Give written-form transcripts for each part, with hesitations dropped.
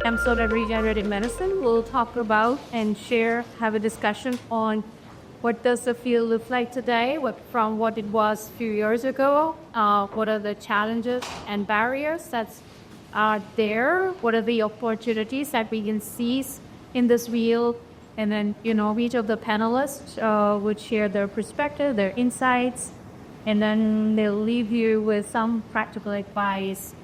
episode of Regenerative Medicine, we'll talk about and have a discussion on what does the field look like today, from what it was a few years ago, what are the challenges and barriers that are there, what are the opportunities that we can seize in this field, and then, each of the panelists would share their perspective, their insights, and then they'll leave you with some practical advice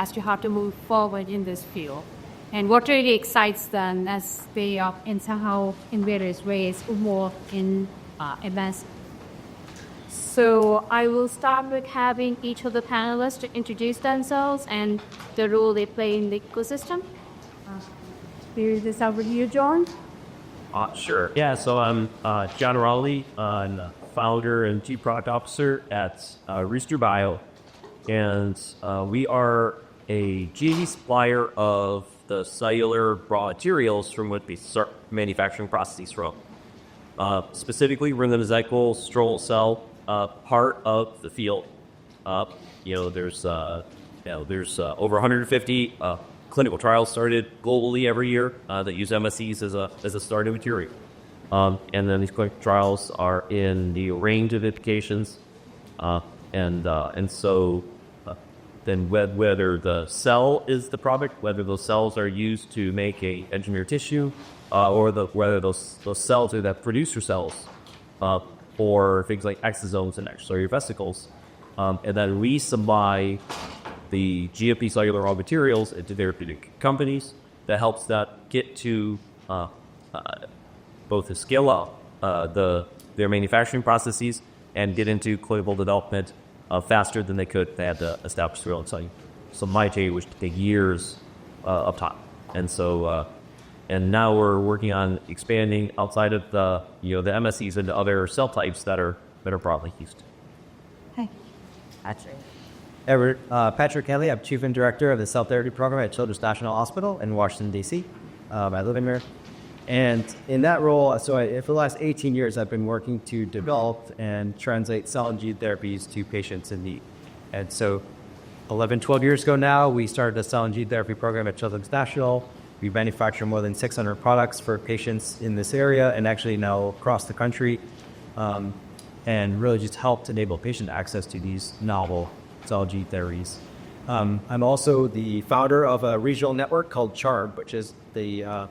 as to how to move forward in this field. And what really excites them as they are in somehow in various ways more in advanced. So I will start with having each of the panelists to introduce themselves and the role they play in the ecosystem. Here's this over to you, Jon. Sure. Yeah, so I'm Jon Rowley, founder and chief product officer at RoosterBio. And we are a GE supplier of the cellular raw materials from what we start manufacturing processes from. Specifically, we're in the mesenchymal stromal cell part of the field. There's over 150 clinical trials started globally every year that use MSCs as a starting material. And then these clinical trials are in the range of indications, and so then whether the cell is the product, whether those cells are used to make a engineered tissue, or whether those cells are that producer cells, or things like exosomes and extracellular vesicles, and then we supply the GMP cellular raw materials into therapeutic companies that helps that get to both to scale up their manufacturing processes and get into clinical development faster than they could if they had to establish their own site. So my take would take years of time. And so, and now we're working on expanding outside of the MSCs into other cell types that are broadly used. Hi. Patrick. Patrick Hanley, I'm Chief and Director of the Cell Therapy Program at Children's National Hospital in Washington, D.C. I live in here. And in that role, for the last 18 years, I've been working to develop and translate cell and gene therapies to patients in need. And so 11, 12 years ago now, we started a cell and gene therapy program at Children's National. We manufacture more than 600 products for patients in this area and actually now across the country, and really just helped enable patient access to these novel cell and gene therapies. I'm also the founder of a regional network called CHARB, which is the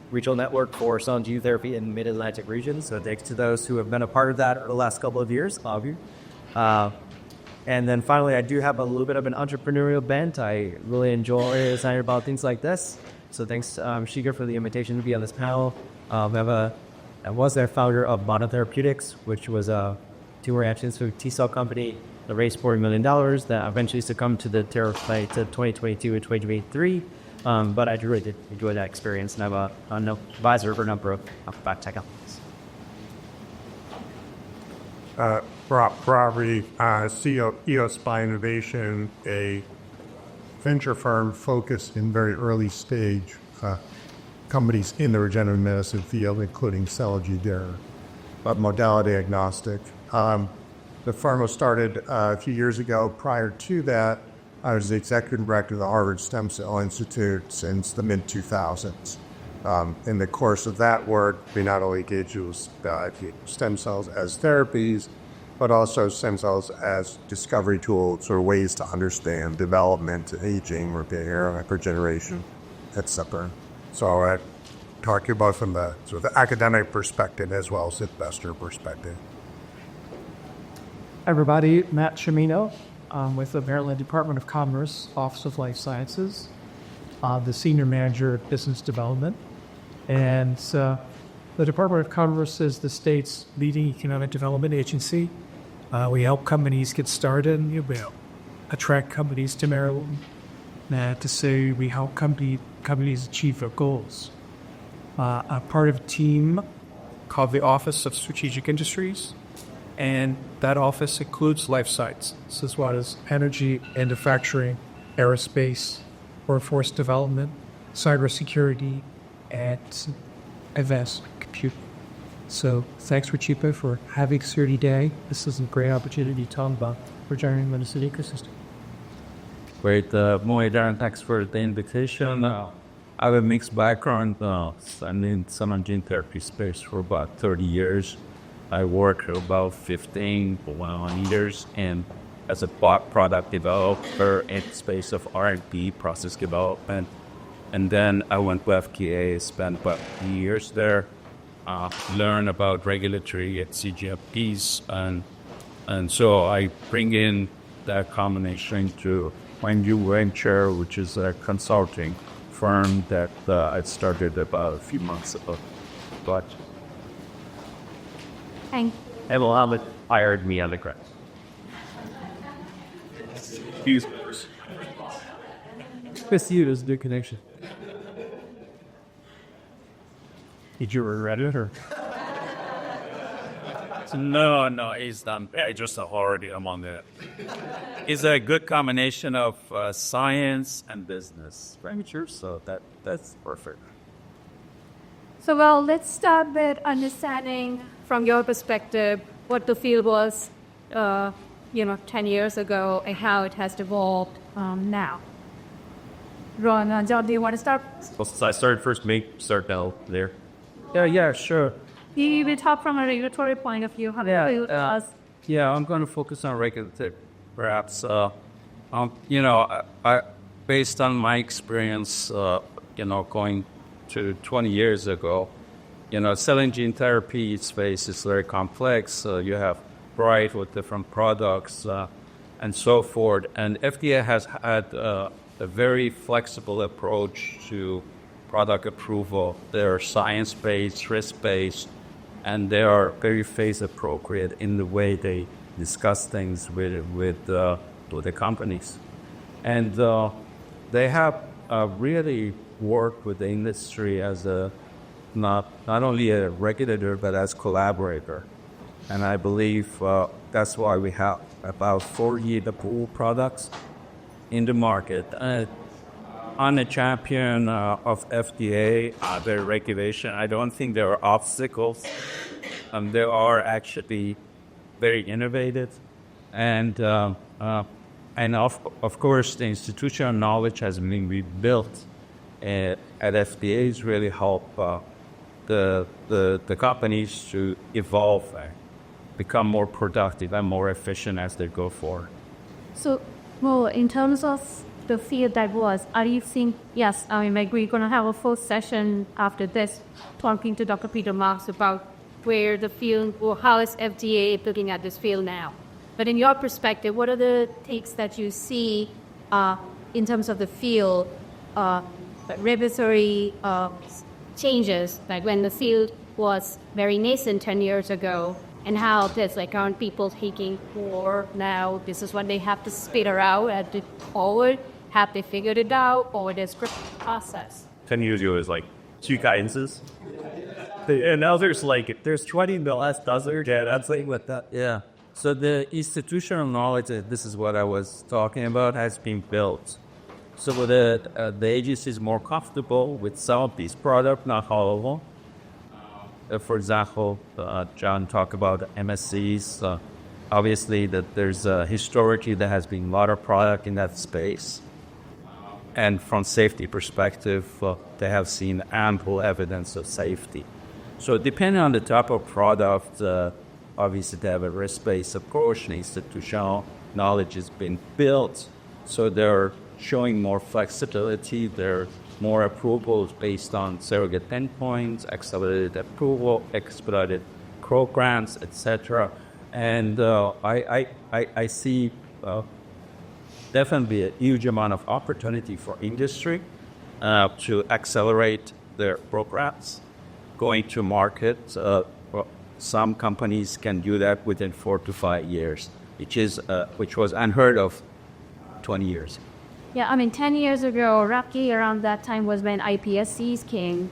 regional network for cell and gene therapy in mid-Atlantic regions. So thanks to those who have been a part of that over the last couple of years, all of you. And then finally, I do have a little bit of an entrepreneurial bent. I really enjoy excited about things like this. So thanks, Shiga, for the invitation to be on this panel. I was the founder of Monotherapeutics, which was a tumor antigen T-cell company that raised $40 million that eventually succumbed to the terror fight to 2022 and 2023. But I really did enjoy that experience, and I'm an advisor for a number of biotech companies. Robert, CEO Eos BioInnovation, a venture firm focused in very early stage companies in the regenerative medicine field, including cell and gene therapy, but modality agnostic. The firm was started a few years ago. Prior to that, I was the executive director of the Harvard Stem Cell Institute since the mid-2000s. In the course of that work, we not only engaged with stem cells as therapies, but also stem cells as discovery tools or ways to understand development, aging, repair, hypergeneration, etc. So I talk about from the sort of the academic perspective as well as the investor perspective. Everybody, Matt Cimino. With the Maryland Department of Commerce, Office of Life Sciences, the Senior Manager of Business Development. And the Department of Commerce is the state's leading economic development agency. We help companies get started and we attract companies to Maryland. We help companies achieve their goals. I'm part of a team called the Office of Strategic Industries. And that office includes life sciences, as well as energy, manufacturing, aerospace, workforce development, cybersecurity, and advanced computing. So thanks, Rachipa, for having CERTI Day. This is a great opportunity to talk about regenerative medicine ecosystem. Great. Mo Heidaran, thanks for the invitation. I have a mixed background. I'm in cell and gene therapy space for about 30 years. I worked about 15 years and as a product developer in the space of R&D, process development. And then I went to FDA, spent about years there, learn about regulatory at CGMPs, and so I bring in that combination to my new venture, which is a consulting firm that I started about a few months ago. But Thank And Mohammed hired me on the ground. Chris, you is the connection. Did you regret it or? no, it's done. I just already among it. It's a good combination of science and business venture, so that's perfect. So, well, let's start with understanding from your perspective what the field was, 10 years ago and how it has evolved now. Ron, John, do you want to start? Well, since I started first, start now there. Yeah, sure. You will talk from a regulatory point of view. How the field was. Yeah, I'm going to focus on regulative, perhaps. Based on my experience, going to 20 years ago, cell and gene therapy space is very complex. You have variety with different products and so forth. And FDA has had a very flexible approach to product approval. They're science-based, risk-based, and they are very phase-appropriate in the way they discuss things with the companies. And they have really worked with the industry as not only a regulator, but as collaborator. And I believe that's why we have about 40 approved products in the market. I'm a champion of FDA, their regulation. I don't think there are obstacles. They are actually very innovative. And of course, the institutional knowledge has been rebuilt at FDA has really helped the companies to evolve, become more productive and more efficient as they go forward. So, Mo, in terms of the field that was, are you seeing, yes, I mean, we're going to have a full session after this talking to Dr. Peter Marks about where the field, or how is FDA looking at this field now. But in your perspective, what are the takes that you see in terms of the field, regulatory changes, like when the field was very nascent 10 years ago, and how this, like, aren't people taking more now? This is what they have to spit out at the forward. Have they figured it out, or there's a process? 10 years ago, it was like 2 guidances. And now there's 20 in the last dozen. Yeah, that's like what that. Yeah. So the institutional knowledge, this is what I was talking about, has been built. So the agency is more comfortable with some of these products, not all of them. For example, John talked about MSCs. Obviously, that there's historically there has been a lot of product in that space. And from safety perspective, they have seen ample evidence of safety. So depending on the type of product, obviously they have a risk-based approach, and institutional knowledge has been built. So they're showing more flexibility. There are more approvals based on surrogate endpoints, accelerated approval, expedited programs, etc. And I see definitely a huge amount of opportunity for industry to accelerate their programs, going to market. Some companies can do that within 4 to 5 years, which was unheard of 20 years. Yeah, I mean, 10 years ago, roughly around that time was when iPSCs came.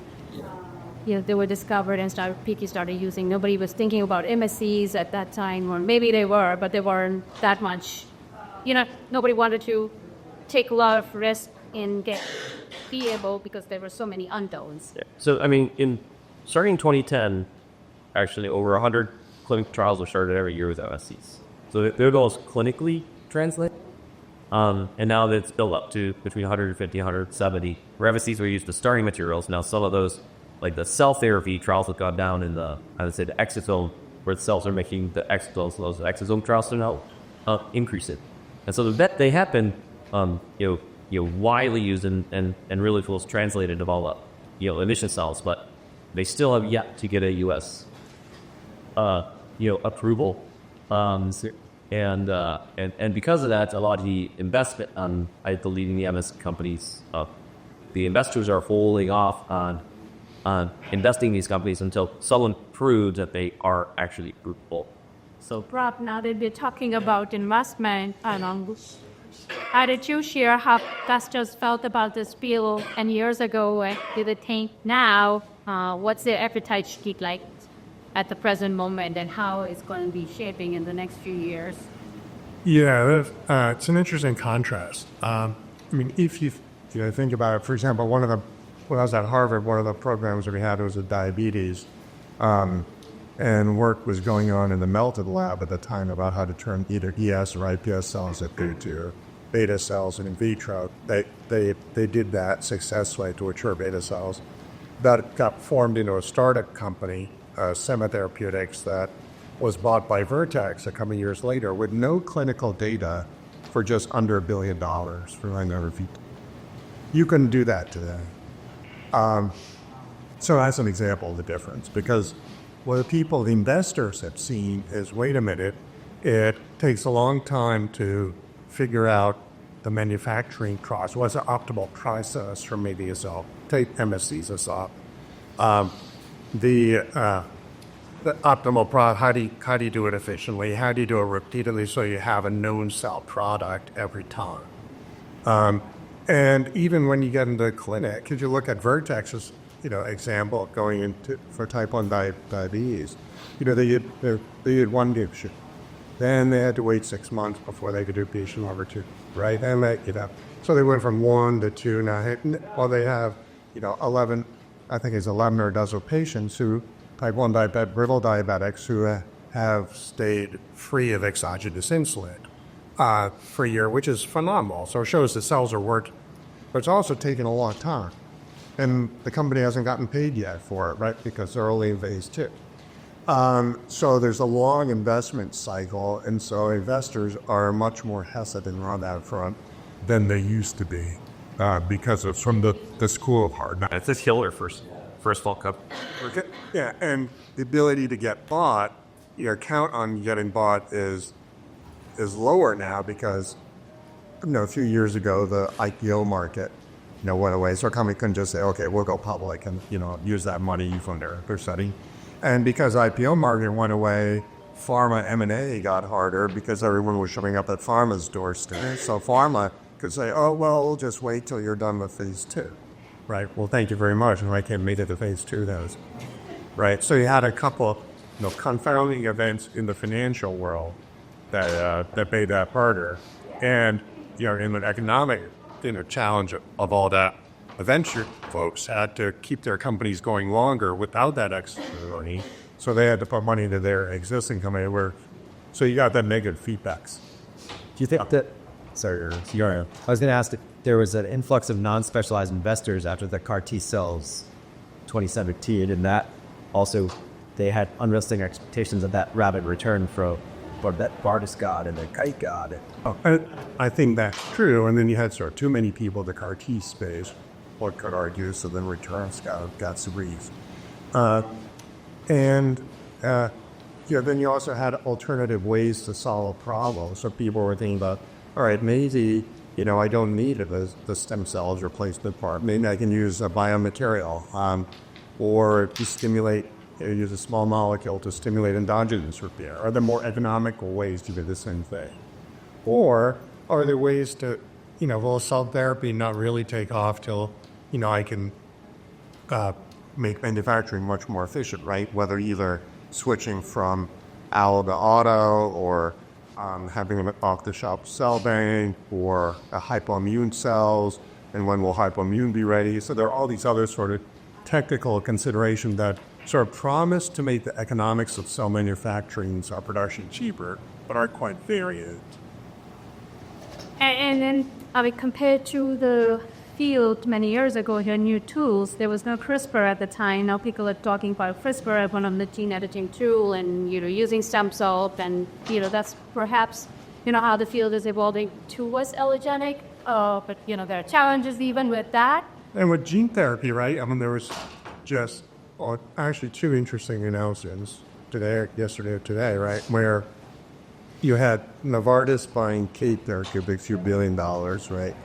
They were discovered and people started using. Nobody was thinking about MSCs at that time, or maybe they were, but they weren't that much. Nobody wanted to take a lot of risk and be able, because there were so many unknowns. Yeah. So, I mean, starting in 2010, actually over 100 clinical trials were started every year with MSCs. So they're those clinically translated. And now it's built up to between 150 and 170. Revesties were used as starting materials. Now some of those, like the cell therapy trials have gone down in the, I would say, the exosome, where the cells are making the exosomes. Those exosome trials are now increase it. And so they have been, widely used and really was translated of all emission cells, but they still have yet to get a U.S. Approval. And because of that, a lot of the investment on the leading the MS companies, the investors are holding off on investing in these companies until someone proves that they are actually fruitful. So, Rob, now that we're talking about investment, how did you share how investors felt about this field and years ago? And do they think now? What's their appetite look like at the present moment, and how it's going to be shaping in the next few years? Yeah, it's an interesting contrast. If you think about it, for example, when I was at Harvard, one of the programs that we had was a diabetes, and work was going on in the melted lab at the time about how to turn either ES or iPS cells into beta cells in vitro. They did that successfully to mature beta cells. That got formed into a startup company, Cimino Therapeutics, that was bought by Vertex a couple of years later with no clinical data for just under $1 billion for Regenerative. You couldn't do that today. So that's an example of the difference, because what the investors have seen is, wait a minute, it takes a long time to figure out the manufacturing process. What's the optimal process for maybe a cell? Take MSCs aside. The optimal product, how do you do it efficiently? How do you do it repeatedly so you have a known cell product every time? And even when you get into the clinic, could you look at Vertex's example going into for type 1 diabetes? They did one patient. Then they had to wait 6 months before they could do patient number 2, right? And so they went from 1 to 2. Now, they have 11, I think it's 11 or a dozen patients who type 1 brittle diabetics who have stayed free of exogenous insulin for a year, which is phenomenal. So it shows the cells are working, but it's also taken a long time. And the company hasn't gotten paid yet for it, right? Because they're only in phase 2. So there's a long investment cycle, and so investors are much more hesitant on that front than they used to be, because it's from the school of hard knocks. It's a killer first fall cup. Yeah, and the ability to get bought, your count on getting bought is lower now because a few years ago the IPO market went away, so a company couldn't just say, okay, we'll go public and use that money from their setting. And because IPO market went away, pharma M&A got harder because everyone was showing up at pharma's doorstep. So pharma could say, oh, well, we'll just wait till you're done with phase 2. Right. Well, thank you very much. And I can't make it to phase 2. Right. So you had a couple confounding events in the financial world that made that harder. And in the economic challenge of all that, venture folks had to keep their companies going longer without that extra money. So they had to put money into their existing company. So you got that negative feedbacks. Do you think that? Sorry, I was going to ask if there was an influx of non-specialized investors after the CAR T cells 2017, and that also they had unrealistic expectations of that rapid return for that Bardis God and the Kite God. I think that's true. And then you had too many people in the CAR T space, one could argue, so then returns got some Reeves. Then you also had alternative ways to solve problems. So people were thinking about, all right, maybe, I don't need the stem cells replacement part. Maybe I can use a biomaterial or to stimulate, use a small molecule to stimulate endogenous repair. Are there more economical ways to do the same thing? Or are there ways to, will cell therapy not really take off till, I can make manufacturing much more efficient, right? Whether either switching from allo to auto or having an off-the-shelf cell bank or hypoimmune cells, and when will hypoimmune be ready? So there are all these other sort of technical considerations that sort of promise to make the economics of cell manufacturing and cell production cheaper, but aren't quite there yet. And then, I mean, compared to the field many years ago, here, new tools, there was no CRISPR at the time. Now people are talking about CRISPR as one of the gene editing tool and, using stem cell. And, that's perhaps, how the field is evolving towards allogeneic. But, there are challenges even with that. And with gene therapy, right? I mean, there was just actually two interesting announcements yesterday or today, right? Where you had Novartis buying Kate Therapeutics, $1 billion, right?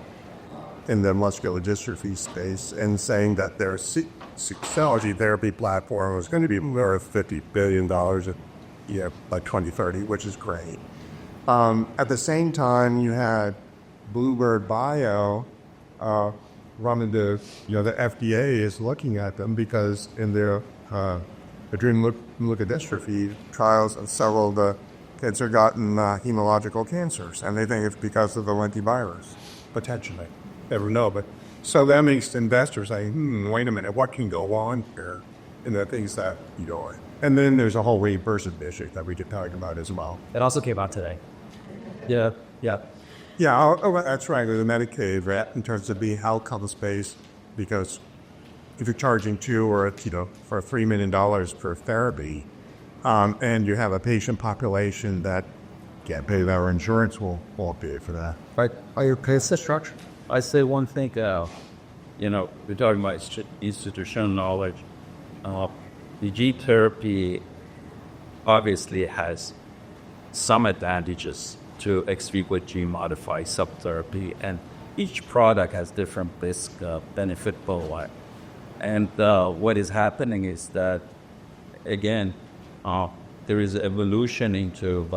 In the muscular dystrophy space, and saying that their cell gene therapy platform was going to be worth $50 billion by 2030, which is great. At the same time, you had Bluebird Bio running the FDA is looking at them because in their adrenal leukodystrophy trials, several of the kids have gotten hematological cancers, and they think it's because of the lentivirus, potentially. Never know, but so that makes investors say, wait a minute, what can go on here in the things that and then there's a whole reimbursement issue that we could talk about as well. It also came out today. Yeah. That's right, the Medicaid, right, in terms of being outcomes-based, because if you're charging $2 or for $3 million per therapy, and you have a patient population that can't pay that, or insurance won't pay for that. Right? It's the structure. I say one thing, we're talking about institutional knowledge. The gene therapy obviously has some advantages to ex vivo gene modified cell therapy, and each product has different risk benefit profile. And what is happening is that, again, there is evolution into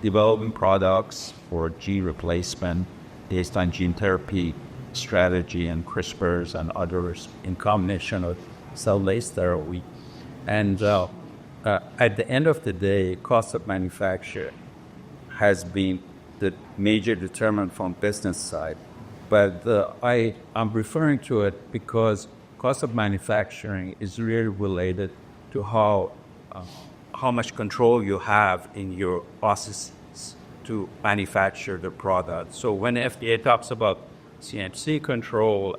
developing products for gene replacement based on gene therapy strategy and CRISPRs and others in combination with cell-based therapy. And at the end of the day, cost of manufacture has been the major determinant from business side. But I'm referring to it because cost of manufacturing is really related to how much control you have in your processes to manufacture the product. So when FDA talks about CMC control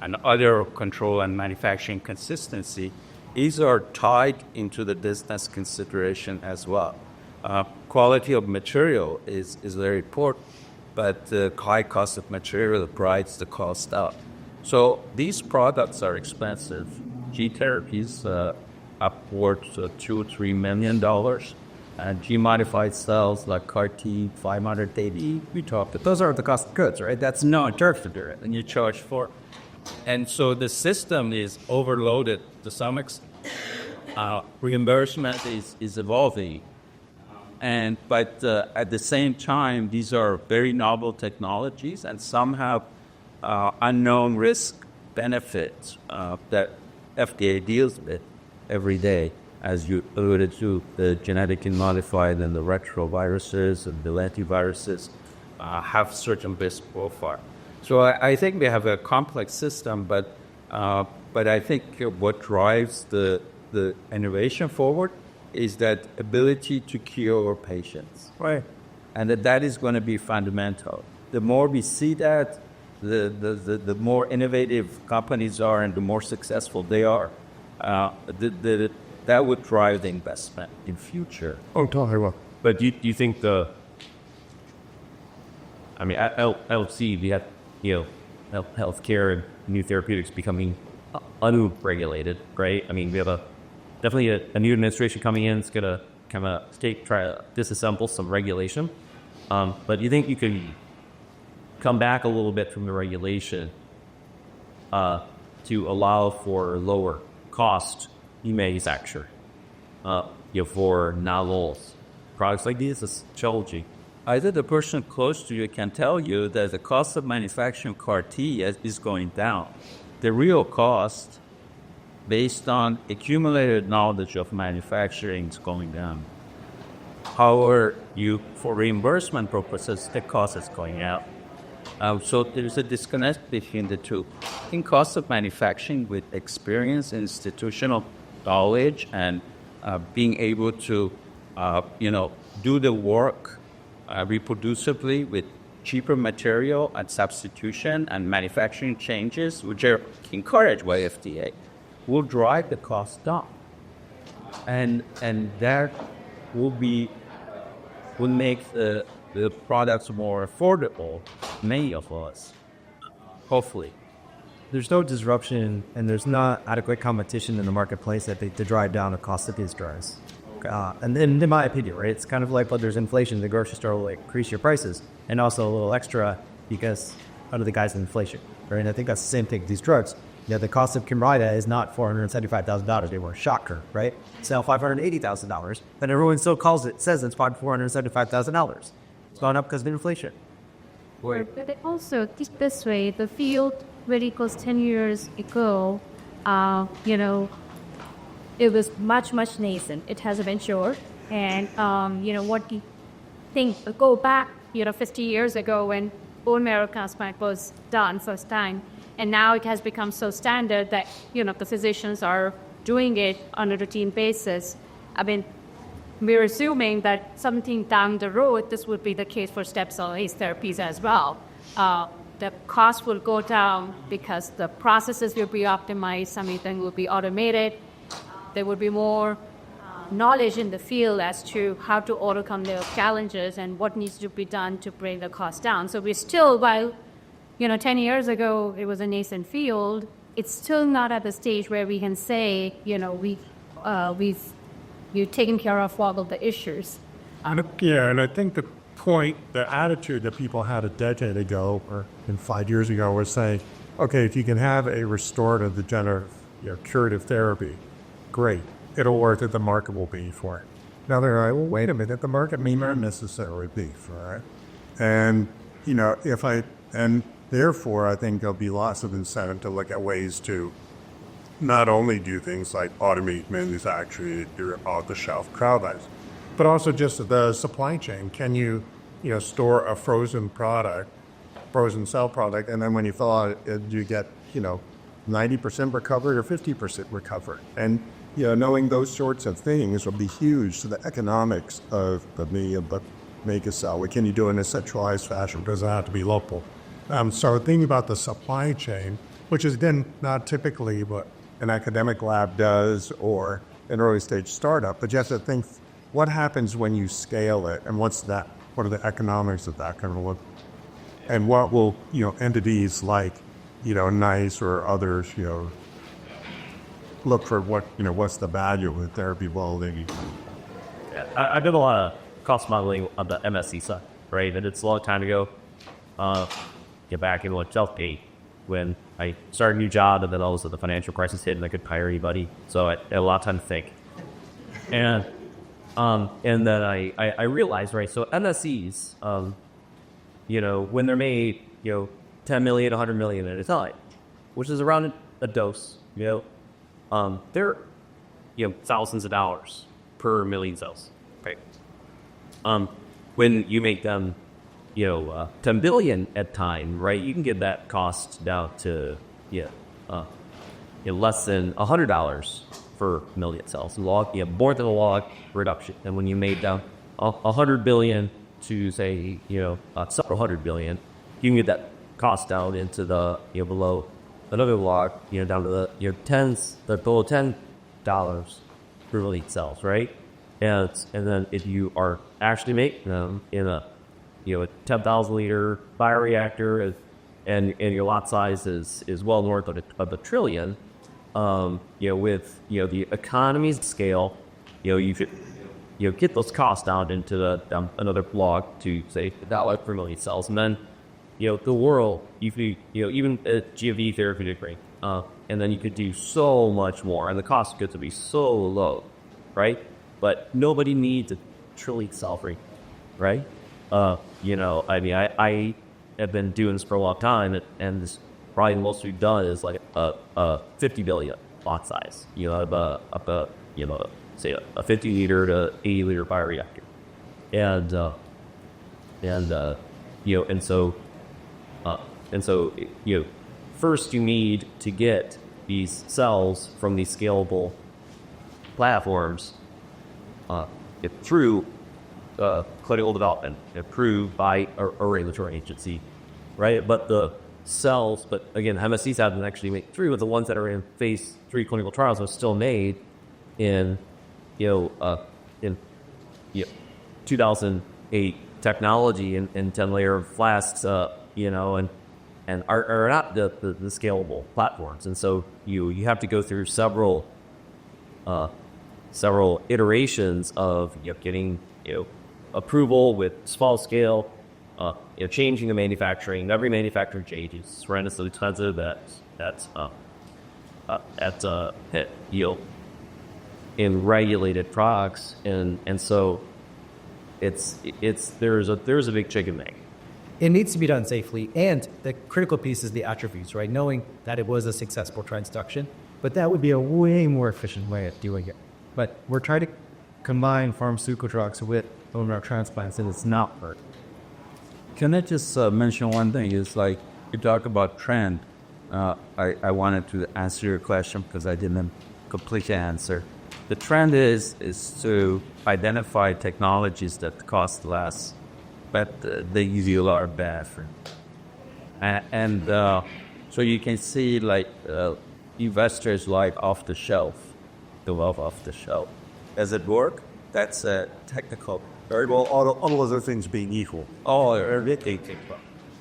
and other control and manufacturing consistency, these are tied into the business consideration as well. Quality of material is very important, but the high cost of material drives the cost up. So these products are expensive. Gene therapies upwards of $2-3 million, and gene-modified cells like CAR-T, 580. We talked. Those are the cost of goods, right? That's no charge for it, and you charge for. And so the system is overloaded to some extent. Reimbursement is evolving, but at the same time, these are very novel technologies, and some have unknown risk benefits that FDA deals with every day, as you alluded to, the genetically modified and the retroviruses and the lentiviruses have certain risk profile. So I think we have a complex system, but I think what drives the innovation forward is that ability to cure patients. Right. And that is going to be fundamental. The more we see that, the more innovative companies are and the more successful they are. That would drive the investment in future. Oh, totally well. But do you think at LFC, we have, healthcare and new therapeutics becoming unregulated, right? I mean, we have definitely a new administration coming in. It's going to kind of try to disassemble some regulation. But do you think you could come back a little bit from the regulation to allow for lower cost manufacture for novel products like this? Is challenging. Either the person close to you can tell you that the cost of manufacturing CAR-T is going down. The real cost, based on accumulated knowledge of manufacturing, is going down. However, for reimbursement purposes, the cost is going up. So there's a disconnect between the two. I think cost of manufacturing with experience, institutional knowledge, and being able to, do the work reproducibly with cheaper material and substitution and manufacturing changes, which are encouraged by FDA, will drive the cost down. And that will make the products more affordable, many of us, hopefully. There's no disruption and there's not adequate competition in the marketplace to drive down the cost of these drugs. And in my opinion, right, it's kind of like, well, there's inflation. The grocery store will increase your prices and also a little extra because under the guise of inflation, right? And I think that's the same thing with these drugs. Yeah, the cost of Kymriah is not $475,000. They were a shocker, right? Sell $580,000, but everyone still says it's $475,000. It's gone up because of inflation. But it also, this way, the field really goes 10 years ago, it was much, much nascent. It has matured. And, what you think, go back, 50 years ago when bone marrow transplant was done first time. And now it has become so standard that, the physicians are doing it on a routine basis. I mean, we're assuming that something down the road, this would be the case for stem cell-based therapies as well. The cost will go down because the processes will be optimized, something will be automated. There will be more knowledge in the field as to how to overcome the challenges and what needs to be done to bring the cost down. So we're still, while 10 years ago it was a nascent field, it's still not at the stage where we can say, we've taken care of all of the issues. And I think the attitude that people had a decade ago or 5 years ago was saying, okay, if you can have a restorative, degenerative, curative therapy, great. It'll work that the market will be for it. Now they're like, well, wait a minute, the market may not necessarily be for it. And, therefore I think there'll be lots of incentive to look at ways to not only do things like automate manufacturing, do off-the-shelf cryolysis, but also just the supply chain. Can you, store a frozen cell product, and then when you thaw it, you get, 90% recovered or 50% recovered? And, knowing those sorts of things will be huge to the economics of the make a cell. What can you do in a centralized fashion? Does it have to be local? So thinking about the supply chain, which is then not typically what an academic lab does or an early stage startup, but you have to think, what happens when you scale it, and what are the economics of that going to look? And what will, entities like, NICE or others, look for what's the value of the therapy building? I did a lot of cost modeling on the MSC side, right? And it's a long time ago. Get back in self-pay when I started a new job, and then all of a sudden the financial crisis hit, and I couldn't hire anybody. So I had a lot of time to think. And then I realized, right? So MSCs, when they're made, 10 million, 100 million at a time, which is around a dose, they're, thousands of dollars per million cells, right? When you make them, 10 billion at time, right? You can get that cost down to, less than $100 per million cells. More than a log reduction. And when you made down 100 billion to say, several hundred billion, you can get that cost down into the, below another log, down to the, below $10 per million cells, right? And then if you are actually making them in a 10,000 liter bioreactor, and your lot size is well north of a trillion, with the economies of scale, you could get those costs down into another log to say $1 per million cells, and then the world, even at GFE therapeutic rate, and then you could do so much more, and the cost gets to be so low, right? But nobody needs a trillion cell rate, right? I have been doing this for a long time, and this probably the most we've done is like a 50 billion lot size. Say a 50 liter to 80 liter bioreactor, and so first you need to get these cells from these scalable platforms through clinical development approved by a regulatory agency, right? But the cells, but again, MSCs haven't actually made through, but the ones that are in phase 3 clinical trials are still made in, in 2008 technology and 10-layer flasks, and are not the scalable platforms. And so you have to go through several iterations of getting approval with small scale, changing the manufacturing. Every manufacturer changes. It's horrendously expensive. In regulated products, and so there's a big chicken neck. It needs to be done safely, and the critical piece is the attributes, right? Knowing that it was a successful transduction, but that would be a way more efficient way of doing it. But we're trying to combine pharmaceutical drugs with bone marrow transplants, and it's not work. Can I just mention one thing? Is like you talk about trend. I wanted to answer your question because I didn't completely answer. The trend is to identify technologies that cost less, but they usually are bad for. And so you can see like investors like off the shelf, develop off the shelf. Does it work? That's a technical. Very well, all other things being equal. Oh,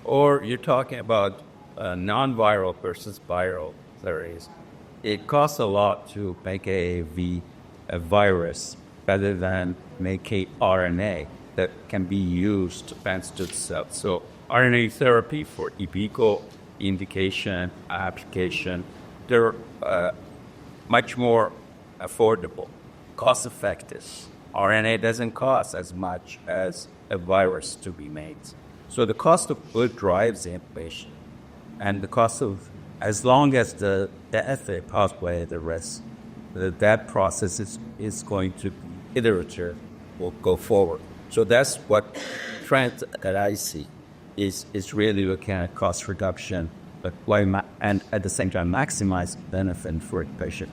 or you're talking about non-viral versus viral therapies. It costs a lot to make a virus rather than make a RNA that can be used to transduce cells. So RNA therapy for in vivo indication, application, they're much more affordable, cost-effective. RNA doesn't cost as much as a virus to be made. So the cost of good drives the innovation. And the cost of, as long as the ethic pathway, the rest, that process is going to be iterative, will go forward. So that's what trend that I see is really looking at cost reduction, but and at the same time maximize benefit for the patient.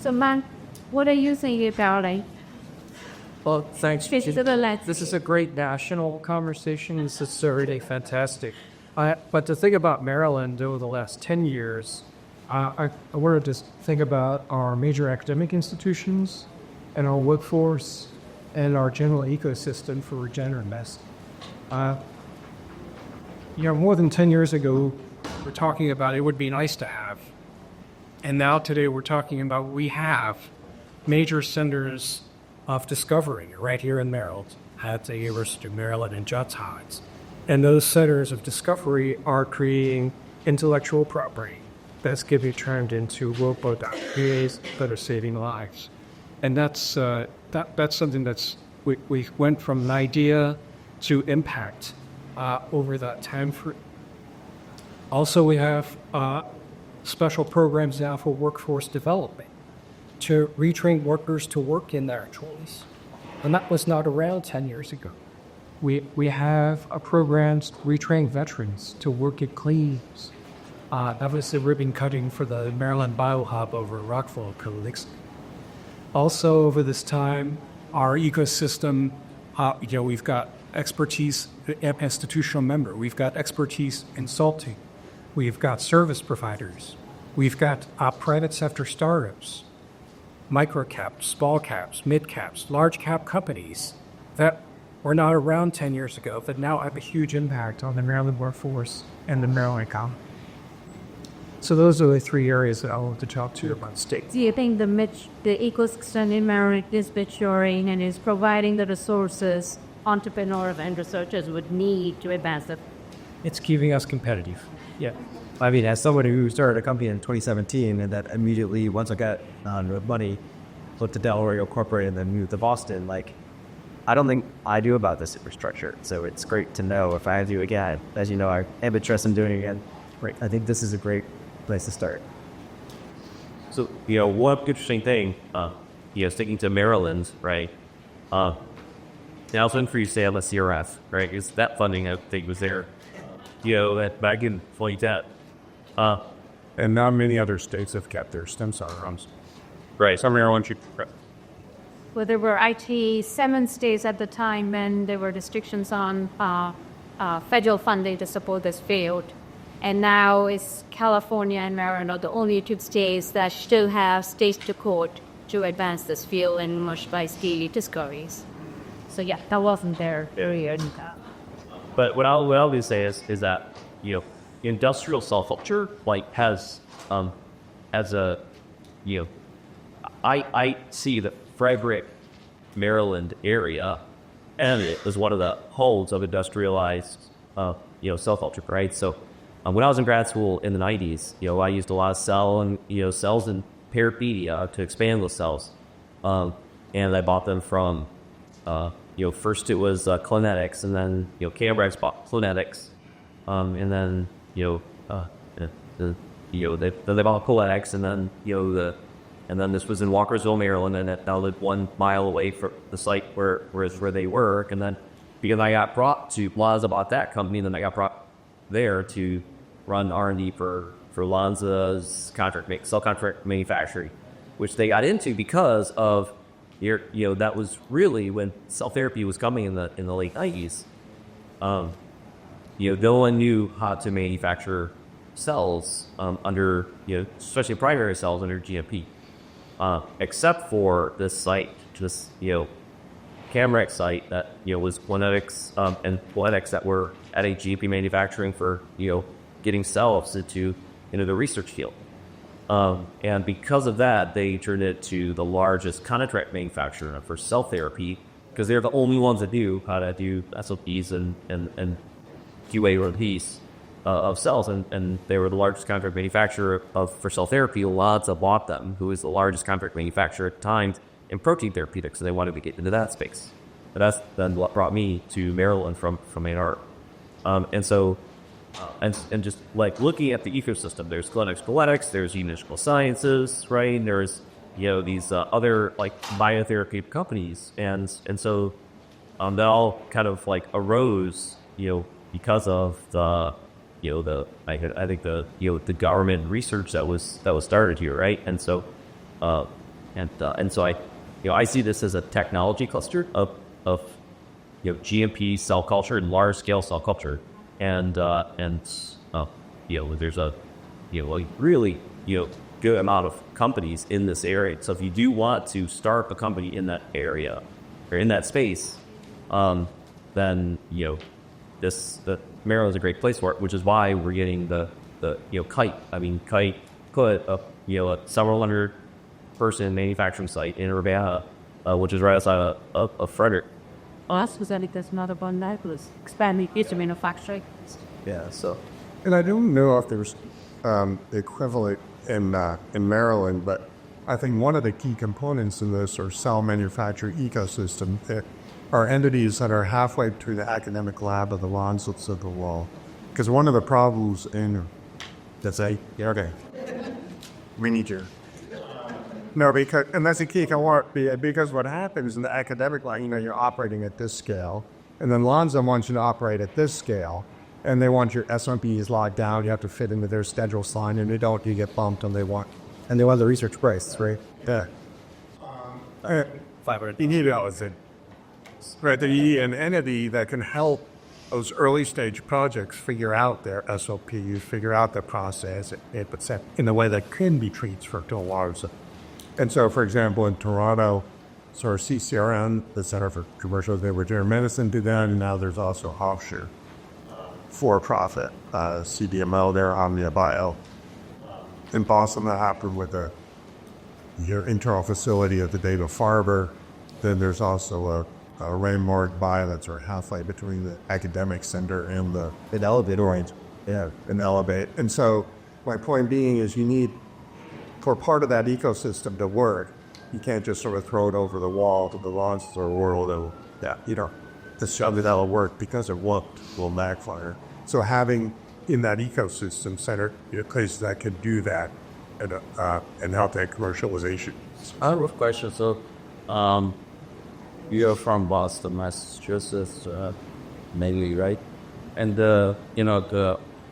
So, Man, what are you thinking about? Well, thanks. This is a great national conversation. This is already fantastic. But to think about Maryland over the last 10 years, I wanted to think about our major academic institutions and our workforce and our general ecosystem for regenerative medicine. More than 10 years ago, we're talking about it would be nice to have. And now today we're talking about we have major centers of discovery right here in Maryland at the University of Maryland and Johns Hopkins. And those centers of discovery are creating intellectual property that's getting turned into robot IPAs that are saving lives. And that's something that's we went from an idea to impact over that time frame. Also, we have special programs now for workforce development to retrain workers to work in their choice. And that was not around 10 years ago. We have programs to retrain veterans to work at cleans. That was the ribbon cutting for the Maryland BioHub over Rockville, Celix. Also, over this time, our ecosystem, we've got expertise, institutional member. We've got expertise in salting. We've got service providers. We've got private sector startups, microcaps, small caps, mid caps, large cap companies that were not around 10 years ago that now have a huge impact on the Maryland workforce and the Maryland economy. So those are the three areas that I want to talk to you about state. Do you think the ecosystem in Maryland is maturing and is providing the resources entrepreneurs and researchers would need to advance it? It's keeping us competitive. Yeah. I mean, as somebody who started a company in 2017 and that immediately, once I got money, flipped to Delaware, Corporate, and then moved to Boston, I don't think I do about this infrastructure. So it's great to know if I do again. As you know, I am interested in doing it again. Great. I think this is a great place to start. So, one interesting thing, sticking to Maryland, right? And I was waiting for you to say LSCRF, right? Because that funding, I think, was there, back in 2010. And not many other states have kept their stem cell arms. Right. Some Maryland, where there were IT 7 states at the time when there were restrictions on federal funding to support this field. And now it's California and Maryland are the only 2 states that still have states to court to advance this field and commercialize daily discoveries. So yeah, that wasn't there earlier. But what I'll do say is that, industrial cell culture has as a, I see the Frederick, Maryland area, and it was one of the homes of industrialized, cell culture, right? So when I was in grad school in the 90s, I used a lot of cells and parapedia to expand those cells. And I bought them from, first it was Clinetics, and then, Cambrex bought Clinetics. And then, then they bought Clinetics, and then, and then this was in Walkersville, Maryland, and it now lived 1 mile away from the site where they work. And then because I got brought to Lonza, bought that company, then I got brought there to run R&D for Lonza's cell contract manufacturing, which they got into because of that was really when cell therapy was coming in the late 90s. No one knew how to manufacture cells under especially primary cells under GMP. Except for this site, this Camrex site that was Clinetics and Clinetics that were at a GMP manufacturing for getting cells into the research field, and because of that, they turned it to the largest contract manufacturer for cell therapy because they're the only ones that knew how to do SOPs and QA release of cells, and they were the largest contract manufacturer for cell therapy. Lonza bought them, who was the largest contract manufacturer at the time in protein therapeutics, so they wanted to get into that space. But that's then what brought me to Maryland from Ann Arbor. And so, and just like looking at the ecosystem, there's Clinetics, there's Universal Sciences, right? And there's these other like biotherapy companies, and so they all kind of like arose, because of the I think the government research that was started here, right? And so and so I see this as a technology cluster of GMP cell culture and large scale cell culture, and there's a really good amount of companies in this area. So if you do want to start a company in that area or in that space, then the Maryland is a great place for it, which is why we're getting the Kite. I mean, Kite put a several hundred person manufacturing site in Urbana, which is right outside of Frederick. AstraZeneca is not about that, was expanding its manufacturing. Yeah, so. And I don't know if there's the equivalent in Maryland, but I think one of the key components in this are cell manufacturing ecosystem. There are entities that are halfway between the academic lab of the Lonzas of the wall. Because one of the problems in... That's a... Yeah, okay. We need your... No, because... And that's the key. Because what happens in the academic lab, you're operating at this scale, and then Lonza wants you to operate at this scale, and they want your SMPs locked down. You have to fit into their schedule line, and you don't, you get bumped, and they want the research price, right? Yeah. 500. You need it. Right, you need an entity that can help those early stage projects figure out their SOPs, figure out their process, in a way that can be transferred to Lonza. And so, for example, in Toronto, so our CCRN, the Center for Commercializing Regenerative Medicine, did that, and now there's also offshore for-profit CDMO there, Omnia Bio. In Boston, that happened with your internal facility at the Dana-Farber. Then there's also a Raymond Bio that's halfway between the academic center and the... An Elevate. Right. Yeah, an Elevate. And so my point being is you need, for part of that ecosystem to work, you can't just sort of throw it over the wall to the Lonza world and, to show that that'll work, because it won't, will backfire. So having in that ecosystem center places that can do that and help that commercialization. I have a question. So, you're from Boston, Massachusetts, mainly, right? And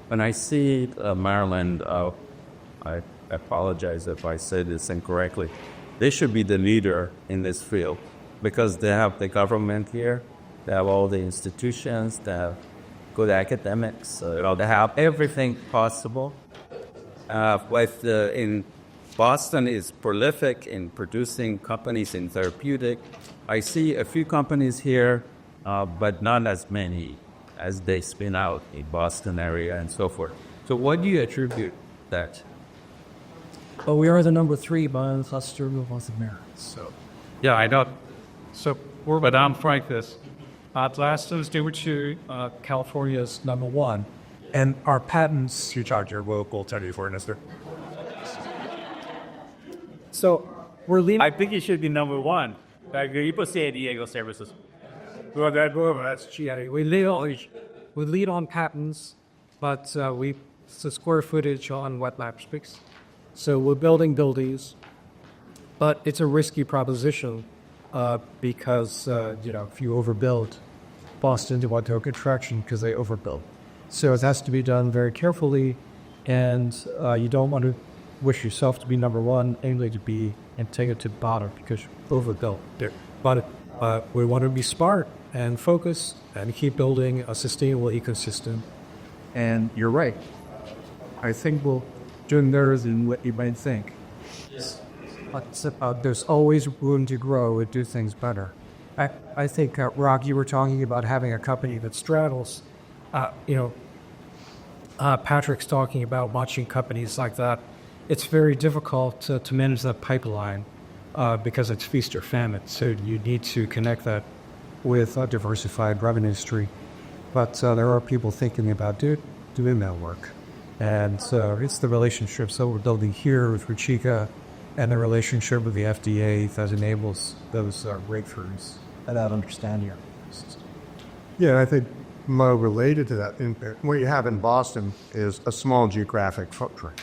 when I see Maryland, I apologize if I say this incorrectly. They should be the leader in this field. because they have the government here, they have all the institutions, they have good academics, they have everything possible. In Boston is prolific in producing companies in therapeutic. I see a few companies here, but not as many as they spin out in Boston area and so forth. So what do you attribute that? But we are the number 3 biocluster of North America. So, Yeah, I know. but I'm Frank. Last Thursday, California's number 1, and our patents. You charge your local telephonist. So we're leading. I think it should be number 1. Like people say Diego services. Well, that's cheating. We lead on patents, but it's the square footage on wet lab space. So we're building buildings, but it's a risky proposition because if you overbuild, Boston to want to contraction because they overbuild. So it has to be done very carefully, and you don't want to wish yourself to be number 1, aiming to be and take it to the bottom because you overbuilt. But we want to be smart and focus and keep building a sustainable ecosystem. And you're right. I think we'll do better than what you might think. But there's always room to grow and do things better. I think, Rock, you were talking about having a company that straddles. Patrick's talking about watching companies like that. It's very difficult to manage that pipeline because it's feast or famine. So you need to connect that with a diversified revenue stream. But there are people thinking about doing that work. And so it's the relationship. So we're building here with Ruchika and the relationship with the FDA that enables those breakthroughs and that understanding. Yeah, I think Mo, related to that, what you have in Boston is a small geographic footprint,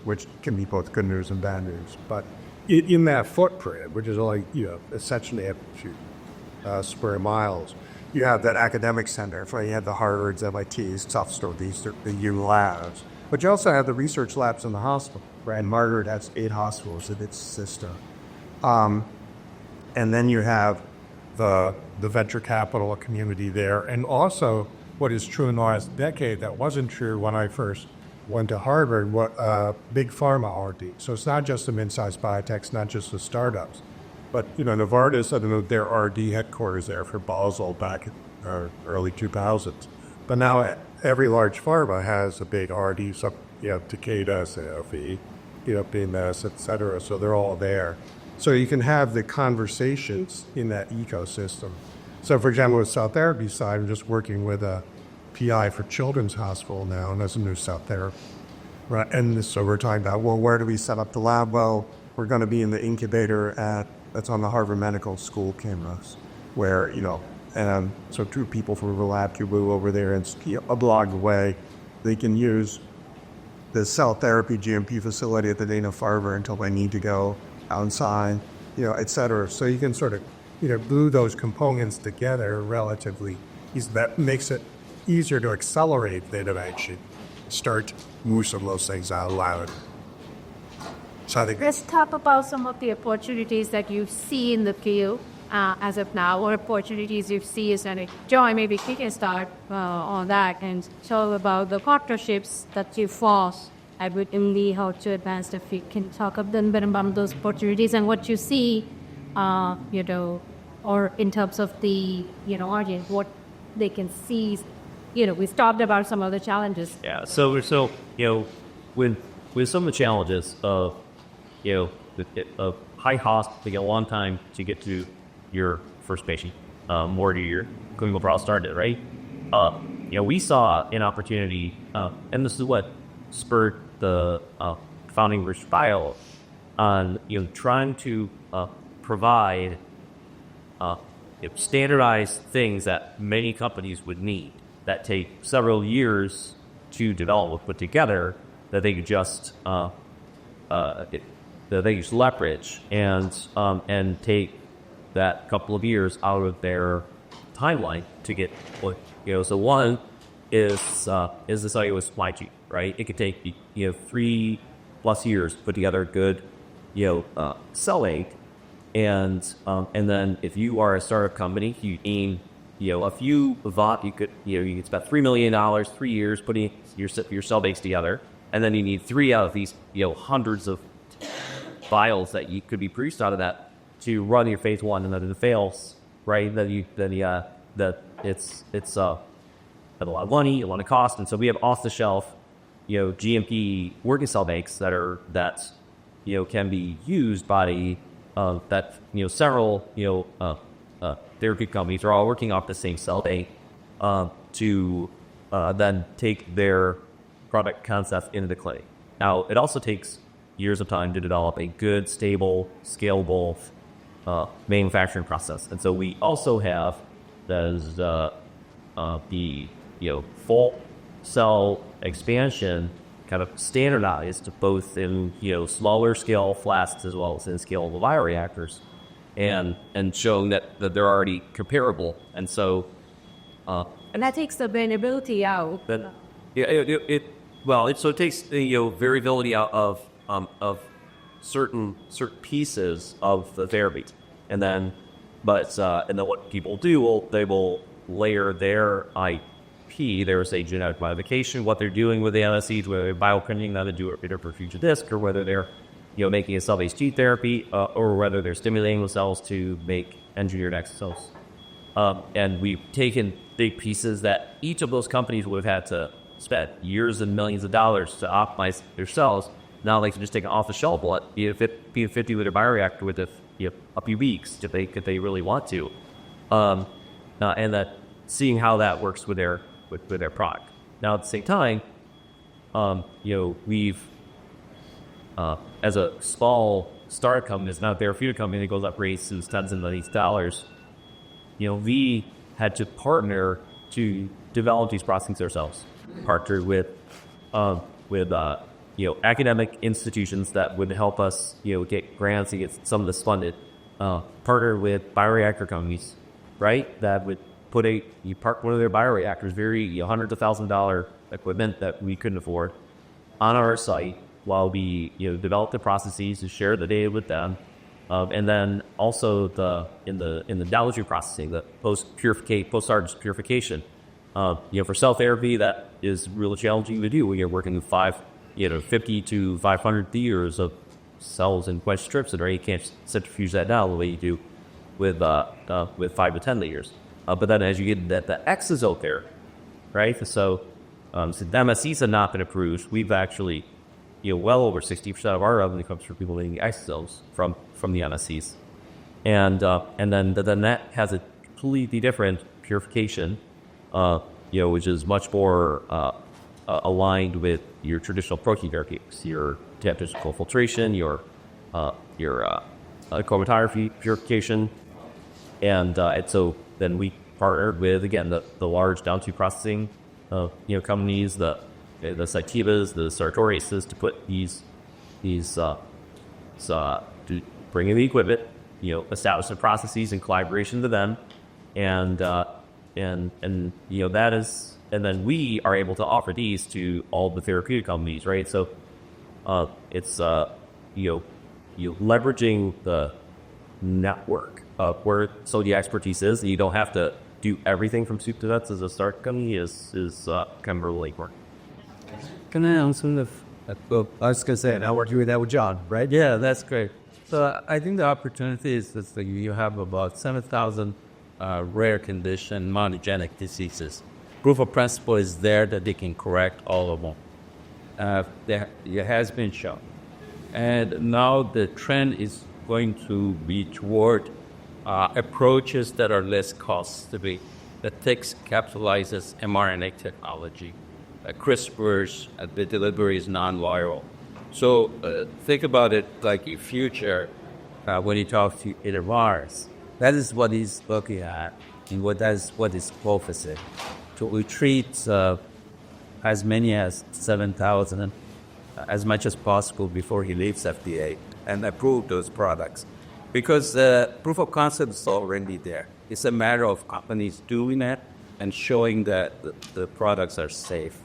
which can be both good news and bad news. But in that footprint, which is like, essentially a few square miles, you have that academic center. You have the Harvards, MITs, the U labs. But you also have the research labs in the hospital. Right? Margaret has 8 hospitals in its system. And then you have the venture capital community there. And also, what is true in the last decade that wasn't true when I first went to Harvard, big pharma R&D. So it's not just the mid-sized biotechs, not just the startups. But, Novartis, their R&D headquarters there for Basel back in early 2000s. But now every large pharma has a big R&D, so, Takeda, Sanofi, BMS, et cetera. So they're all there. So you can have the conversations in that ecosystem. So, for example, with cell therapy side, I'm just working with a PI for Children's Hospital now, and that's a new cell therapy. Right? And so we're talking about, where do we set up the lab? Well, we're going to be in the incubator that's on the Harvard Medical School campus, where, and so 2 people from the lab can move over there and a block away. They can use the cell therapy GMP facility at the Dana-Farber until they need to go outside, et cetera. So you can sort of, glue those components together relatively easy. That makes it easier to accelerate the innovation, start to move some of those things out loud. So I think Let's talk about some of the opportunities that you see in the field as of now, or opportunities you see as an Joy. Maybe we can start on that and talk about the partnerships that you force with MD, how to advance. If you can talk a little bit about those opportunities and what you see, or in terms of the, audience, what they can see. We've talked about some of the challenges. Yeah. So with some of the challenges of, of high cost, take a long time to get to your first patient, more to your clinical trial started, right? We saw an opportunity, and this is what spurred the founding RoosterBio on, trying to provide standardized things that many companies would need that take several years to develop or put together, that they could just leverage and take that couple of years out of their timeline to get So one is the cellulose supply chain, right? It could take 3+ years to put together a good cell line, And then if you are a startup company, you aim, a few you could spend $3 million, 3 years putting your cell banks together, and then you need 3 out of these, hundreds of vials that you could be produced out of that to run your phase 1, and then if it fails, right? That it's a lot of money, a lot of cost, and so we have off the shelf, GMP working cell banks that can be used by several therapeutic companies are all working off the same cell bank to then take their product concept into the clinic. Now, it also takes years of time to develop a good, stable, scalable manufacturing process, and so we also have the full cell expansion kind of standardized both in smaller scale flasks as well as in scalable bioreactors, and showing that they're already comparable, and so And that takes the variability out. it takes variability out of certain pieces of the therapy, and then what people do, they will layer their IP. There's a genetic modification, what they're doing with the MSCs, whether they're bioprinting them to do a perfusion disc, or whether they're making a cell-based gene therapy, or whether they're stimulating the cells to make engineered exosomes. And we've taken big pieces that each of those companies would have had to spend years and millions of dollars to optimize their cells. Now they can just take an off-the-shelf blood, be a 50-liter bioreactor with a few weeks if they really want to, and that seeing how that works with their product. Now at the same time, we've as a small startup company, it's not a therapeutic company that goes up raises tens of millions of dollars. We had to partner to develop these processes ourselves. Partner with academic institutions that would help us, get grants and get some of this funded. Partner with bioreactor companies, right? That would you park one of their bioreactors, very hundreds of $1,000s equipment that we couldn't afford, on our site while we develop the processes to share the data with them, and then also in the downstream processing, the post-harvest purification. For cell therapy, that is really challenging to do when you're working with 50 to 500 liters of cells in quench strips, and you can't centrifuge that down the way you do with 5 to 10 liters. But then as you get the exosome there, right? So the MSCs have not been approved. We've actually, well over 60% of our revenue comes from people making exosomes from the MSCs, and then that has a completely different purification, which is much more aligned with your traditional protein therapeutics, your temperature filtration, your chromatography purification, and so then we partnered with, again, the large downstream processing companies, the Cytivas, the Sartoriuses, to put these to bring in the equipment, establish the processes in collaboration with them, and that is, and then we are able to offer these to all the therapeutic companies, right? So it's leveraging the network of where the expertise is, and you don't have to do everything from soup to nuts as a startup company is kind of really important. Can I answer I was going to say, now we're doing that with Jon, right? Yeah, that's great. So I think the opportunity is that you have about 7,000 rare condition monogenic diseases. Proof of principle is there that they can correct all of them. It has been shown. And now the trend is going to be toward approaches that are less costly, that capitalizes mRNA technology. CRISPR's, the delivery is non-viral. So think about it like in future when you talk to NMRs. That is what he's looking at, and that is what is focusing. So we treat as many as 7,000 as much as possible before he leaves FDA and approve those products. Because proof of concept is already there. It's a matter of companies doing it and showing that the products are safe.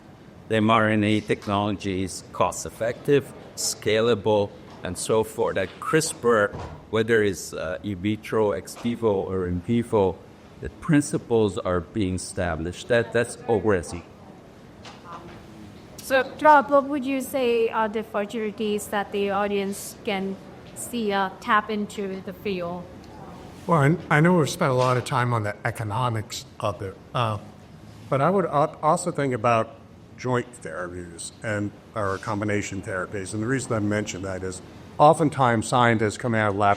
The mRNA technology is cost-effective, scalable, and so forth. That CRISPR, whether it's in vitro, ex vivo, or in vivo, the principles are being established. That's already. So, Rob, what would you say are the opportunities that the audience can see tap into the field? Well, I know we've spent a lot of time on the economics of it, but I would also think about joint therapies or combination therapies. And the reason I mention that is oftentimes scientists come out of lab,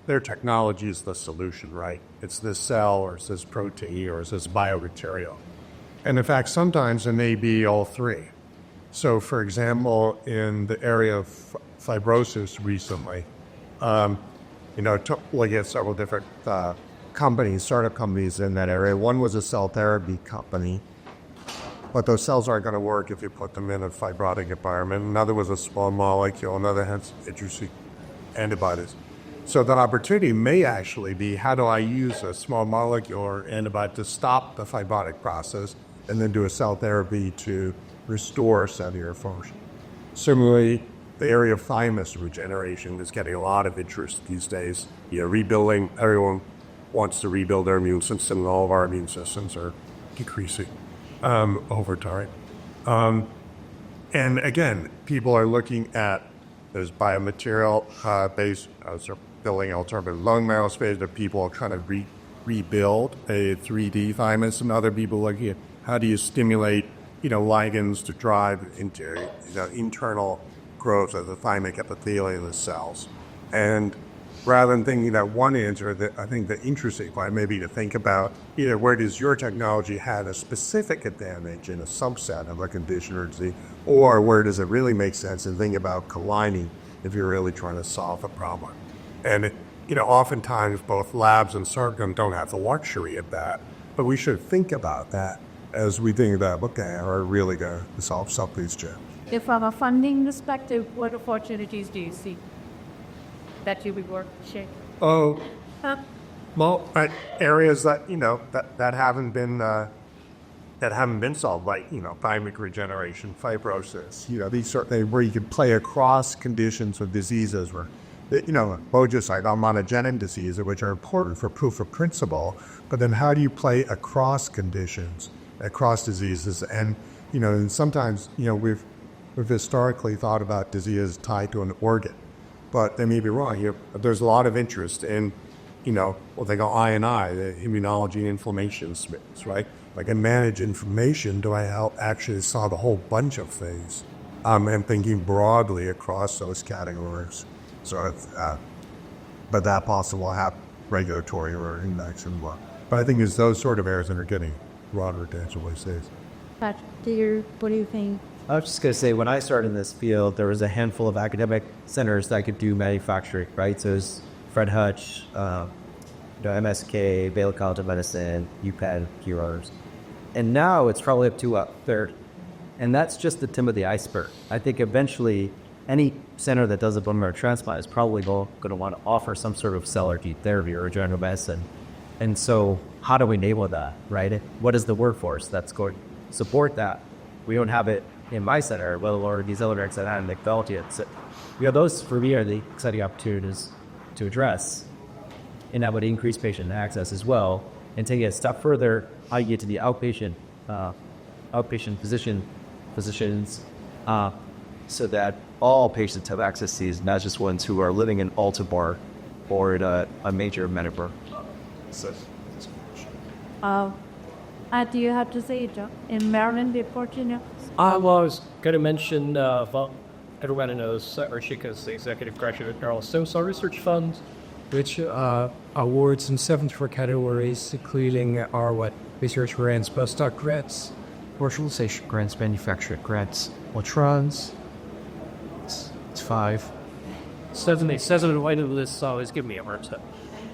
their technology is the solution, right? It's this cell or it's this protein or it's this biomaterial. And in fact, sometimes it may be all three. So, for example, in the area of fibrosis recently, took looking at several different startup companies in that area. One was a cell therapy company, but those cells aren't going to work if you put them in a fibrotic environment. Another was a small molecule. Another has interesting antibodies. So the opportunity may actually be, how do I use a small molecule or antibody to stop the fibrotic process and then do a cell therapy to restore cellular function? Similarly, the area of thymus regeneration is getting a lot of interest these days. Rebuilding, everyone wants to rebuild their immune system, and all of our immune systems are decreasing over time. And again, people are looking at those biomaterial-based, building alternative lung marrow space that people are trying to rebuild a 3D thymus, and other people looking at how do you stimulate, ligands to drive into internal growth of the thymic epithelium of the cells. And rather than thinking that one answer, I think the interesting part may be to think about either where does your technology have a specific advantage in a subset of a condition or disease, or where does it really make sense and think about colliding if you're really trying to solve a problem. And oftentimes both labs and Sargum don't have the luxury of that, but we should think about that as we think about, okay, are we really going to solve some of these challenges? If from a funding perspective, what opportunities do you see that you would work to share? Oh, well, areas that that haven't been solved, like thymic regeneration, fibrosis. These sort of where you can play across conditions of diseases where, monocyte or monogenic diseases, which are important for proof of principle. But then, how do you play across conditions, across diseases? And and sometimes we've historically thought about disease tied to an organ, but they may be wrong. There's a lot of interest in, what they call I&I, the immunology and inflammation space, right? Like I manage inflammation, do I help actually solve a whole bunch of things? And thinking broadly across those categories. So, but that possible have regulatory or index and what. But I think it's those sort of areas that are getting broader attention these days. Patrick, what do you think? I was just going to say, when I started in this field, there was a handful of academic centers that could do manufacturing, right? So it was Fred Hutch, MSK, Baylor College of Medicine, UPenn, few others. And now it's probably up to a third. And that's just the tip of the iceberg. I think eventually any center that does a bone marrow transplant is probably going to want to offer some sort of cell or gene therapy or regenerative medicine. And so how do we enable that, right? What is the workforce that's going to support that? We don't have it in my center, or these other areas that I haven't developed yet. So, those for me are the exciting opportunities to address, and that would increase patient access as well. And take it a step further, how you get to the outpatient physicians, so that all patients have access to these, not just ones who are living in Baltimore or in a major medical. Do you have to say, John? In Maryland, the opportunity? I was going to mention, everyone knows Arshika is the executive director of the Neural Stem Cell Research Fund, which awards in 74 categories, including our research grants, postdoc grants, commercialization grants, manufacturing grants, Latrons. It's 5. Seven white of this always give me a hard time.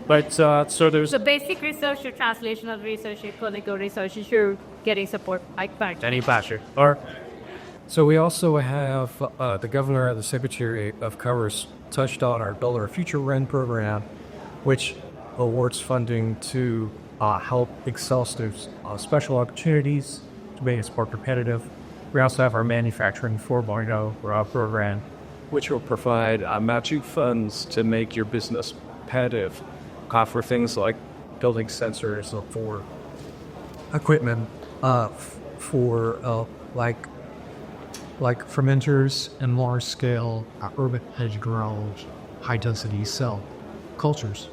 But so there's So basic research, your translational research, your clinical research, you're getting support like that. any pasture or So we also have the governor and the secretary of Commerce touched on our Build Our Future REN program, which awards funding to help excel students special opportunities to make us more competitive. We also have our Manufacturing 4.0 program, which will provide matching funds to make your business competitive for things like building sensors or for equipment for like fermenters and large scale urban edge grown high density cell cultures.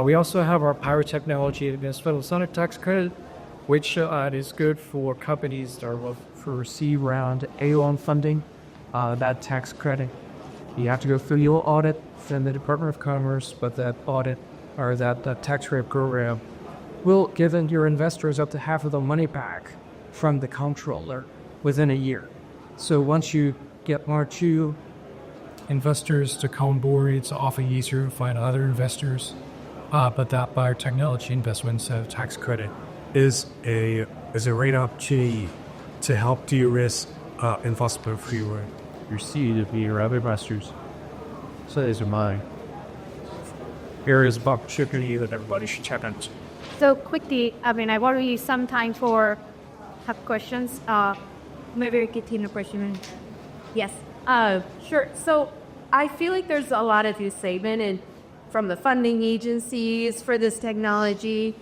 We also have our biotechnology advanced federal sonic tax credit, which is good for companies that are for C round A1 funding. That tax credit, you have to go through your audit from the Department of Commerce, but that audit or that tax credit program will give your investors up to half of the money back from the comptroller within a year. So once you get more two investors to come on board, it's often easier to find other investors. But that biotechnology investment tax credit is a great opportunity to help de-risk investment for your seed of your other investors. So these are my areas of opportunity that everybody should check out. So quickly, I want to use some time for have questions. Maybe we continue the question. Yes. Sure. So I feel like there's a lot of excitement and from the funding agencies for this technology,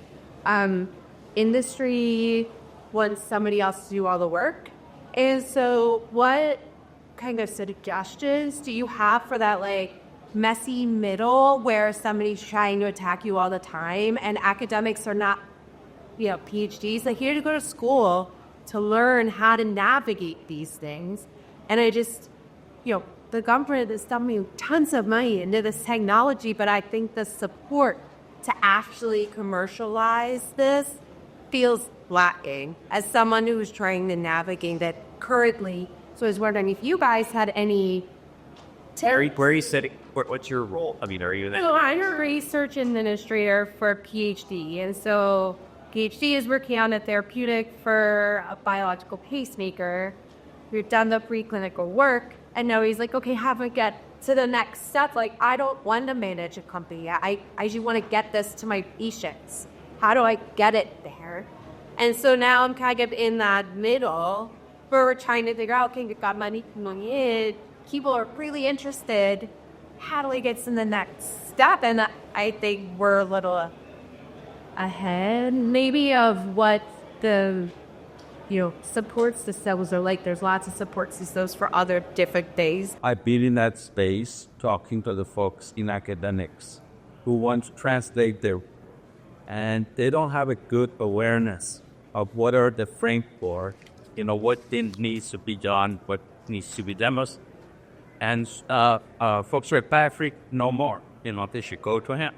industry wants somebody else to do all the work. And so what kind of suggestions do you have for that messy middle where somebody's trying to attack you all the time and academics are not, PhDs, they're here to go to school to learn how to navigate these things. And I just, the government is dumping tons of money into this technology, but I think the support to actually commercialize this feels lacking as someone who's trying to navigate that currently. So I was wondering if you guys had any tips. Where are you sitting? What's your role? Are you there? So I'm a research administrator for a PhD, and so PhD is working on a therapeutic for a biological pacemaker. We've done the preclinical work, and now he's like, okay, how do I get to the next step? I don't want to manage a company. I just want to get this to my patients. How do I get it there? And so now I'm kind of in that middle where we're trying to figure out, okay, we've got money coming in. People are really interested. How do we get to the next step? And I think we're a little ahead maybe of what the support systems are like. There's lots of support systems for other different things. I've been in that space talking to the folks in academics who want to translate and they don't have a good awareness of what are the framework, what needs to be done, what needs to be demonstrated. And folks at Patrick know more, they should go to him.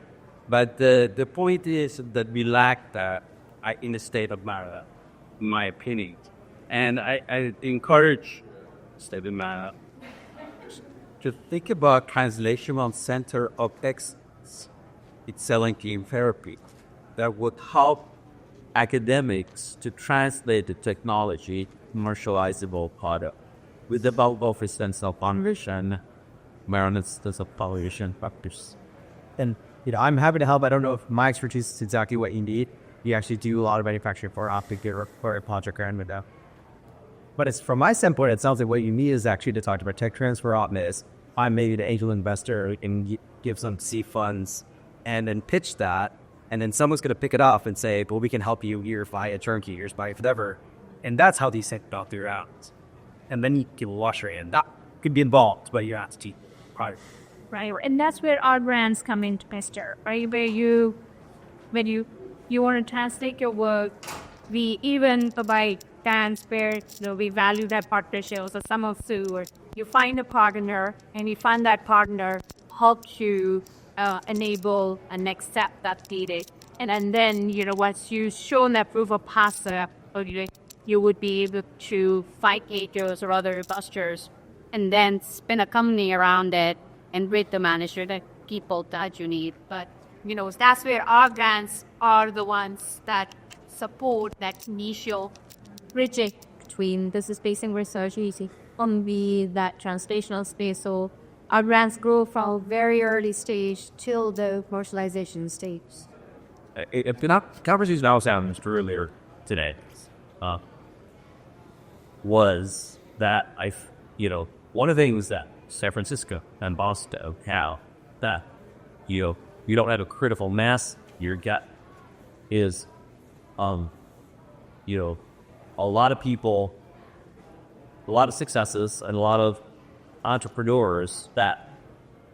But the point is that we lack that in the state of Maryland, in my opinion. And I encourage state of Maryland to think about translational center of excellence in cell and gene therapy that would help academics to translate the technology commercializable product with the bulk of stem cell foundation, Maryland's stem cell population factors. And I'm happy to help. I don't know if my expertise is exactly what you need. You actually do a lot of manufacturing for optic or a project and window. But it's from my standpoint, it sounds like what you need is actually to talk to our tech transfer office. I'm maybe the angel investor and give some C funds and then pitch that. And then someone's going to pick it up and say, well, we can help you here via turnkey, here's by whatever. And that's how these things go throughout. And then you can wash your hand. That could be involved, but you have to teach product. Right, and that's where our brands come into picture, right? When you want to translate your work, we even provide brands where we value that partnership. So some of or you find a partner, and you find that partner helps you enable a next step that's needed, and then once you've shown that proof of concept, you would be able to find angels or other investors, and then spin a company around it and with the manager, the people that you need. But, that's where our grants are the ones that support that initial bridging between this is basic research easy on that translational space. So our grants grow from very early stage till the commercialization stage. The conversation I was having earlier today was that one of the things that San Francisco and Boston have that. You don't have a critical mass. Your gut is, a lot of people, a lot of successes, and a lot of entrepreneurs that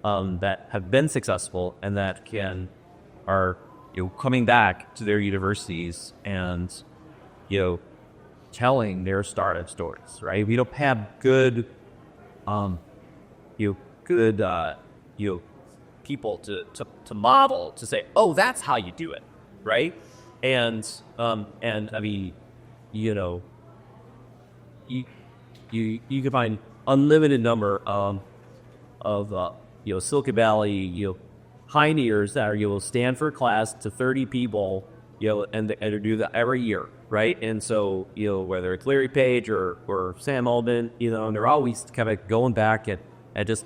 have been successful and that are coming back to their universities and telling their startup stories, right? We don't have good people to model, to say, oh, that's how you do it, right? And I mean, you can find unlimited number of Silicon Valley pioneers that will stand for a class to 30 people, and they do that every year, right? And so whether it's Larry Page or Sam Altman, and they're always kind of going back and just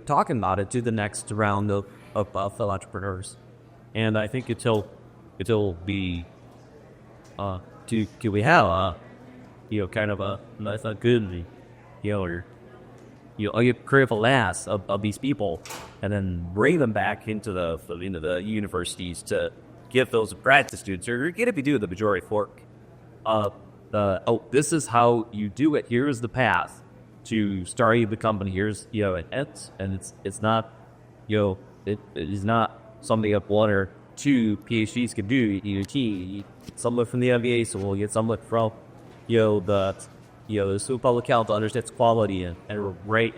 talking about it to the next round of entrepreneurs. And I think it'll be do we have kind of a good critical mass of these people, and then bring them back into the universities to give those grad students, or get if you do the majority work. This is how you do it. Here's the path to starting the company. Here's it's not it is not something that one or two PhDs can do. You get someone from the MBA, so we'll get someone from the school of public health understands quality and rate,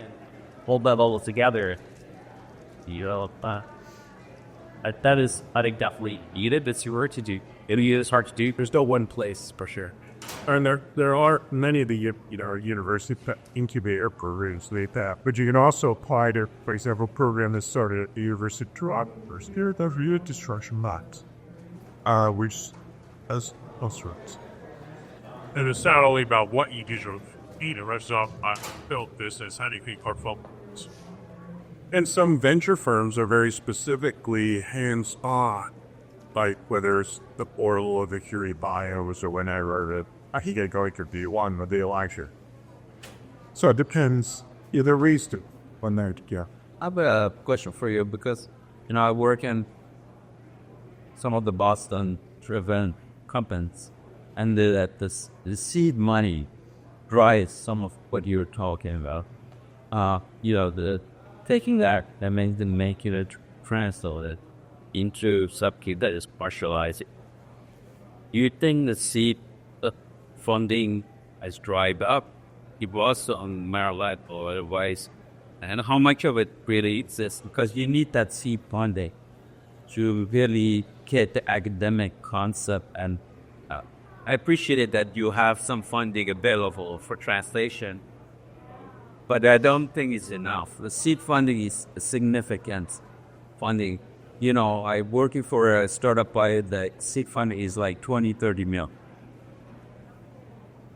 hold that all together. That is, I think, definitely needed. It's hard to do. It's hard to do. There's no one place for sure. And there are many of the university incubator programs they have, but you can also apply to, for example, a program that started at the University of Toronto, Spirit of Youth Destruction Labs, which has all sorts. And it's not only about what you do to feed a restaurant. I built this as how do you feed portfolios. And some venture firms are very specifically hands-on, like whether it's the portal of the Curie Bios or when I wrote it. I think I go to be one with the election. So it depends. Either ways to one there. Yeah. I have a question for you because I work in some of the Boston-driven companies, and the seed money drives some of what you're talking about. The taking that means making it translated into subkey that is partializing. You think the seed funding has dried up? It was on Maryland or otherwise, and how much of it really exists? Because you need that seed funding to really get the academic concept. And I appreciate that you have some funding available for translation, but I don't think it's enough. The seed funding is a significant funding. I'm working for a startup by the seed funding is like 20-30 mil.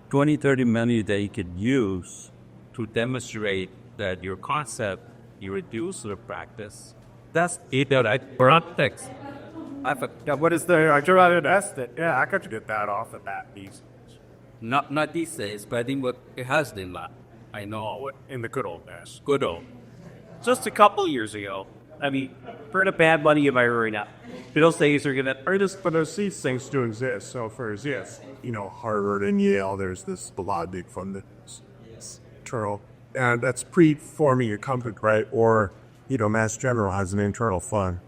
20-30 million that you could use to demonstrate that your concept, you reduce the practice. That's it. For optics. What is the? I tried to ask it. Yeah, I could get that off of that piece. Not these days, but I think it has been that. I know. In the good old days. Good old. Just a couple years ago. I mean, for the bad money am I right now? Those things are gonna but these things do exist. So Harvard and Yale, there's this big fund that's internal, and that's pre-forming a company, right? Or Mass General has an internal fund,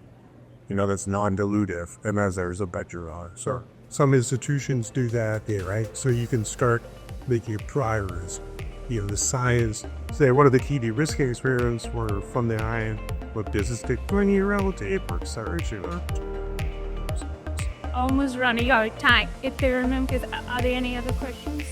that's non-dilutive, and there's a venture on it. So some institutions do that, right? So you can start making a priority. The science. Say, what are the key de-risking experiments were from the iron? What business did 20-year-old tape or Almost running out of time. If they remember, are there any other questions?